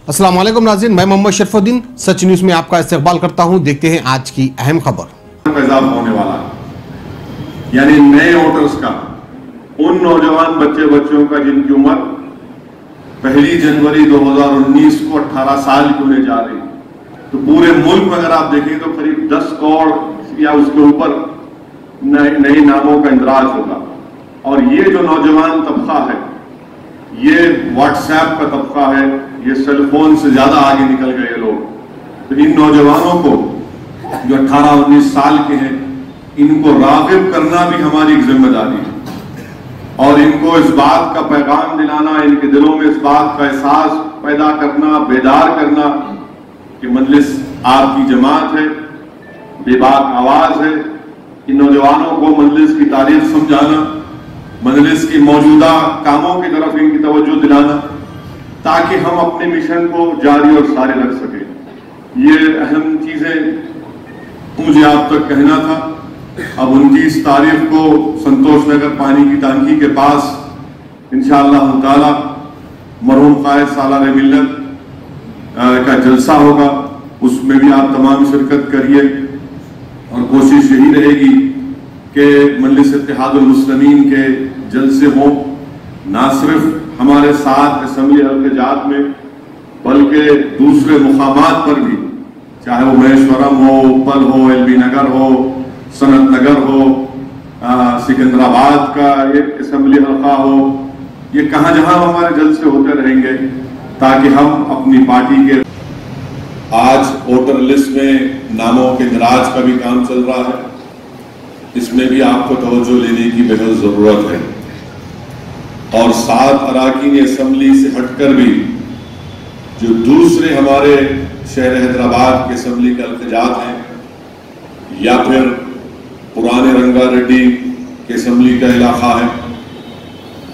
अस्सलाम वालेकुम नाज़रीन, मैं मोहम्मद शरफुद्दीन सच न्यूज़ में आपका इस्तकबाल करता हूं। देखते हैं आज की अहम खबर। इजाफा होने वाला है, यानी नए वोटर्स का, उन नौजवान बच्चों का जिनकी उम्र 1 जनवरी 2019 को 18 साल की होने जा रही है। तो पूरे मुल्क में अगर आप देखें तो करीब 10 करोड़ या उसके ऊपर नए नामों का इंदराज होगा। और ये जो नौजवान तबका है, ये व्हाट्सएप का तबका है, ये सेलफोन से ज्यादा आगे निकल गए लोग। तो इन नौजवानों को जो 18-19 साल के हैं, इनको राग़िब करना भी हमारी एक जिम्मेदारी है और इनको इस बात का पैगाम दिलाना, इनके दिलों में इस बात का एहसास पैदा करना, बेदार करना कि मजलिस आपकी जमात है, बेबाक आवाज है। इन नौजवानों को मजलिस की तारीफ समझाना, मजलिस की मौजूदा कामों की तरफ इनकी तवज्जो दिलाना, ताकि हम अपने मिशन को जारी और सारे रख सकें। ये अहम चीजें मुझे आप तक कहना था। अब 29 तारीख को संतोष नगर पानी की टांकी के पास इंशाअल्लाह ताला मरहूम कायद सालार मिल्लत का जलसा होगा। उसमें भी आप तमाम शिरकत करिए और कोशिश यही रहेगी कि मजलिस इत्तेहादुल मुस्लिमीन के जलसे हों, ना सिर्फ हमारे साथ असम्बली हल्के-जात में बल्कि दूसरे मुकामात पर भी, चाहे वो महेश्वरम हो, उपल हो, एलबी नगर हो, सनत नगर हो, सिकंदराबाद का एक असम्बली हल्का हो, ये कहाँ जहाँ हमारे जलसे होते रहेंगे ताकि हम अपनी पार्टी के। आज वोटर लिस्ट में नामों के इंदराज का भी काम चल रहा है, इसमें भी आपको तवज्जो लेने की बेहद जरूरत है। और 7 अराकीन असम्बली से हटकर भी जो दूसरे हमारे शहर हैदराबाद के असम्बली के अल्तजात हैं या फिर पुराने रंगारेड्डी के असम्बली का इलाका है,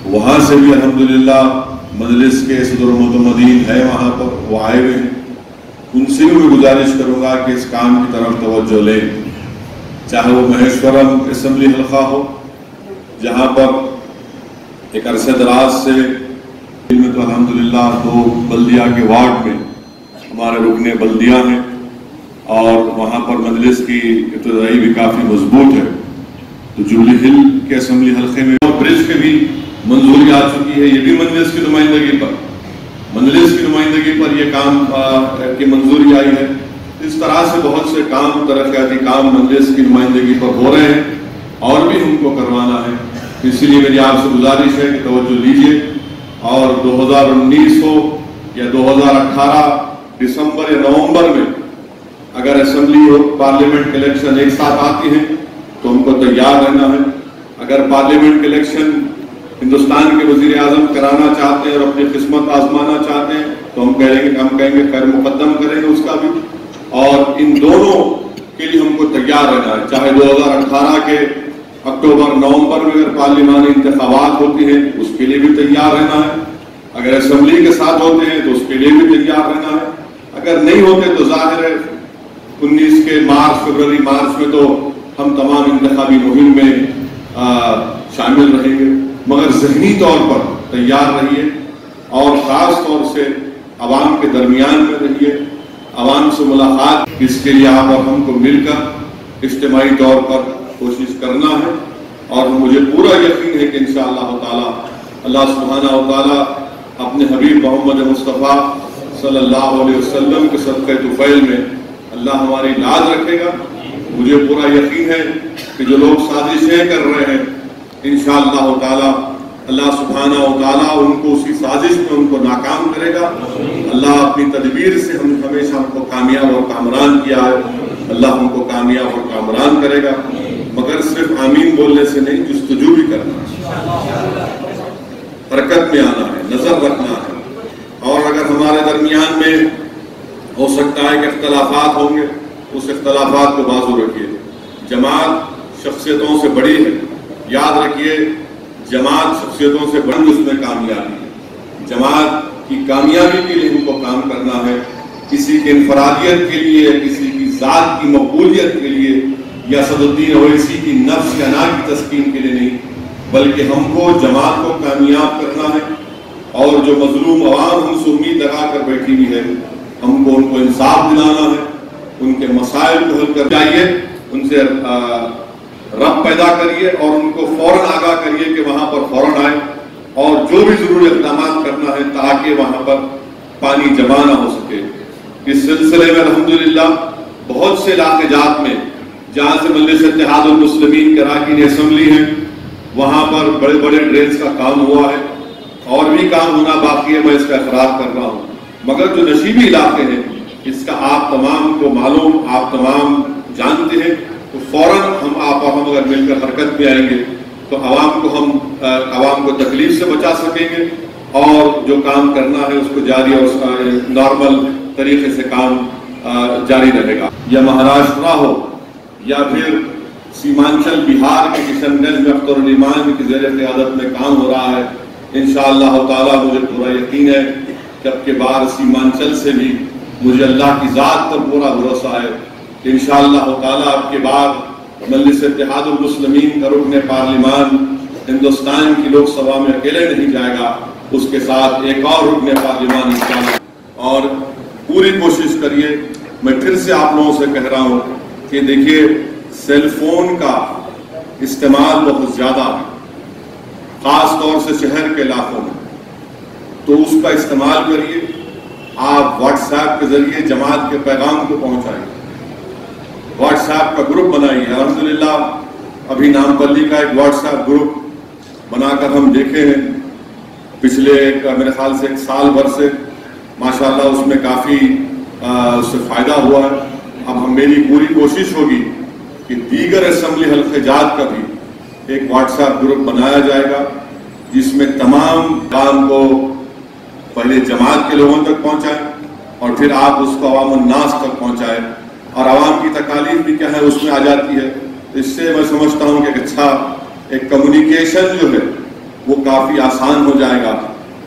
वहाँ से भी अल्हम्दुलिल्लाह मजलिस के सदर मुतमदीन है, वहाँ पर वो आए हुए हैं। उनसे भी मैं गुजारिश करूँगा कि इस काम की तरफ तवज्जो लें, चाहे वो महेश्वरम असम्बली हल्का हो जहाँ पर एक अरसे दराज से तो अल्हम्दुलिल्लाह 2 बल्दिया के वार्ड में हमारे रुकने बल्दिया में, और वहाँ पर मजलिस की इब्तिदाई भी काफ़ी मजबूत है। तो जुबली हिल के असम्बली हल्के में और ब्रिज के भी मंजूरी आ चुकी है, ये भी मजलिस की नुमाइंदगी पर ये काम की मंजूरी आई है। इस तरह से बहुत से काम, तरक्याती काम मजलिस की नुमाइंदगी पर हो रहे हैं और भी हमको करवाना है। इसलिए मेरी आपसे गुजारिश है कि तवज्जो लीजिए और 2019 हो या 2018 दिसंबर या नवंबर में अगर असम्बली और पार्लियामेंट के इलेक्शन एक साथ आती हैं तो हमको तैयार रहना है। अगर पार्लियामेंट के इलेक्शन हिंदुस्तान के वजीर आजम कराना चाहते हैं और अपनी किस्मत आजमाना चाहते हैं तो हम कहेंगे खैर मुकद्दम करेंगे उसका भी। और इन दोनों के लिए हमको तैयार रहना है। चाहे 2018 के अक्टूबर नवंबर में अगर पार्लिमानी इंतखाबात होती हैं उसके लिए भी तैयार रहना है, अगर असम्बली के साथ होते हैं तो उसके लिए भी तैयार रहना है, अगर नहीं होते तो जाहिर है 19 के फरवरी मार्च में तो हम तमाम इंतखाबी मुहिम में शामिल रहेंगे। मगर ज़हनी तौर पर तैयार रहिए और ख़ास तौर से आवाम के दरमियान में रहिए, आवाम से मुलाकात, इसके लिए आप और हमको मिलकर इज्तिमाई तौर पर कोशिश करना है। और मुझे पूरा यकीन है कि इंशाअल्लाह ताला अल्लाह सुब्हानहू व तआला अपने हबीब मोहम्मद मुस्तफ़ा सल्लल्लाहु अलैहि वसल्लम के सदक़े तुफ़ैल में अल्लाह हमारी लाज रखेगा। मुझे पूरा यकीन है कि जो लोग साजिशें कर रहे हैं इंशाअल्लाह ताला अल्लाह सुब्हानहू व तआला उनको उसी साजिश में उनको नाकाम करेगा। अल्लाह अपनी तदबीर से हमेशा हमको कामयाब और कामरान किया है, अल्लाह हमको कामयाब और कामरान करेगा। मगर सिर्फ आमीन बोलने से नहीं, जुस्तजू भी करना है, हरकत में आना है, नजर रखना है। और अगर हमारे दरमियान में हो सकता है कि इख्तलाफात होंगे, उस इख्तलाफात को बाजू रखिए। जमात शख्सियतों से बड़ी है, याद रखिए, जमात शख्सियतों से बड़ी, उसमें कामयाबी है। जमात की कामयाबी के लिए हमको काम करना है, किसी की इनफरादियत के लिए, किसी की जात की मकबूलियत के लिए या सदुद्दीन ओवैसी की नफ्स या ना की तस्कीन के लिए नहीं, बल्कि हमको जमात को कामयाब करना है। और जो मजलूम अवाम हमसे उम्मीद लगा कर बैठे बैठी हुई है। हमको उनको इंसाफ दिलाना है, उनके मसाइल को हल कर चाहिए, उनसे रब पैदा करिए और उनको फौरन आगाह करिए कि वहां पर फौरन आए और जो भी जरूरी इक़दाम करना है ताकि वहां पर पानी जमा ना हो सके। इस सिलसिले में अल्हम्दुलिल्लाह बहुत से इलाके जात में जहाँ से मजलिस इत्तेहादुल मुस्लिमीन कराची की असेंबली है, वहाँ पर बड़े बड़े ड्रेन्स का काम हुआ है और भी काम होना बाकी है, मैं इसका इकरार कर रहा हूँ। मगर जो नशीबी इलाके हैं, इसका आप तमाम को मालूम, आप तमाम जानते हैं, तो फौरन हम आप और हम अगर मिलकर हरकत में आएंगे तो आवाम को तकलीफ से बचा सकेंगे और जो काम करना है उसको जारी और नॉर्मल तरीके से काम जारी रहेगा। या महाराष्ट्र हो या फिर सीमांचल बिहार के किशनगंज में अख्तरुल ईमान की ज़ेर क़यादत में काम हो रहा है। इंशाअल्लाह ताला मुझे पूरा यकीन है कि अब के बार सीमांचल से भी मुझे अल्लाह की ज़ात पर पूरा भरोसा है। इंशाअल्लाह ताला अब के बार मजलिस इत्तेहादुल मुस्लिमीन का रुकन पार्लिमान हिंदुस्तान की लोकसभा में अकेले नहीं जाएगा, उसके साथ एक और रुकन पार्लिमान इंशाअल्लाह। और पूरी कोशिश करिए, मैं फिर से आप लोगों से कह रहा हूँ कि देखिए सेल फोन का इस्तेमाल बहुत ज़्यादा है, ख़ास तौर से शहर के इलाकों में, तो उसका इस्तेमाल करिए। आप व्हाट्सएप के ज़रिए जमात के पैगाम को पहुँचाइए, व्हाट्सएप का ग्रुप बनाइए। अल्हम्दुलिल्लाह अभी नामपल्ली का एक व्हाट्सएप ग्रुप बनाकर हम देखे हैं पिछले मेरे ख्याल से 1 साल भर से, माशाल्लाह उसमें काफ़ी उससे फ़ायदा हुआ है। अब मेरी पूरी कोशिश होगी कि दीगर असेंबली हल्के जात का भी एक व्हाट्सएप ग्रुप बनाया जाएगा जिसमें तमाम काम को पहले जमात के लोगों तक पहुंचाएं और फिर आप उसको अवाम नास तक पहुंचाएं और आवाम की तकालीफ भी क्या है उसमें आ जाती है। इससे मैं समझता हूं कि अच्छा एक कम्युनिकेशन जो है वो काफ़ी आसान हो जाएगा।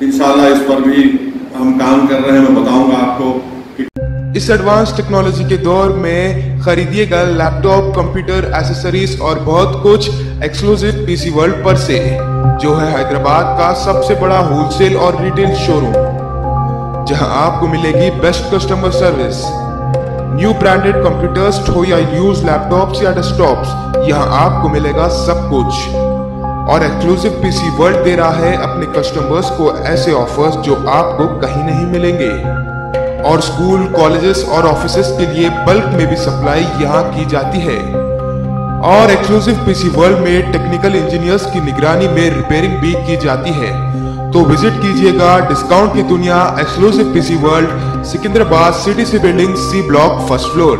इंशाअल्लाह इस पर भी हम काम कर रहे हैं, मैं बताऊंगा आपको। इस एडवांस टेक्नोलॉजी के दौर में खरीदिएगा लैपटॉप, कंप्यूटर, एसेसरीज और बहुत कुछ एक्सक्लूसिव पीसी वर्ल्ड पर से, जो है हैदराबाद का सबसे बड़ा होलसेल और रिटेल शोरूम, जहां आपको मिलेगी best customer service. New branded computers हो या यूज लैपटॉप्स या डेस्कटॉप्स, यहाँ आपको मिलेगा सब कुछ। और एक्सक्लूसिव पीसी वर्ल्ड दे रहा है अपने कस्टमर्स को ऐसे ऑफर्स जो आपको कहीं नहीं मिलेंगे। और स्कूल, कॉलेजेस और ऑफिसेज के लिए बल्क में भी सप्लाई यहाँ की जाती है। और एक्सक्लूसिव पीसी वर्ल्ड में टेक्निकल इंजीनियर्स की निगरानी में रिपेयरिंग भी की जाती है। तो विजिट कीजिएगा डिस्काउंट की दुनिया exclusive PC World, Secunderabad, city C building, C block, 1st floor.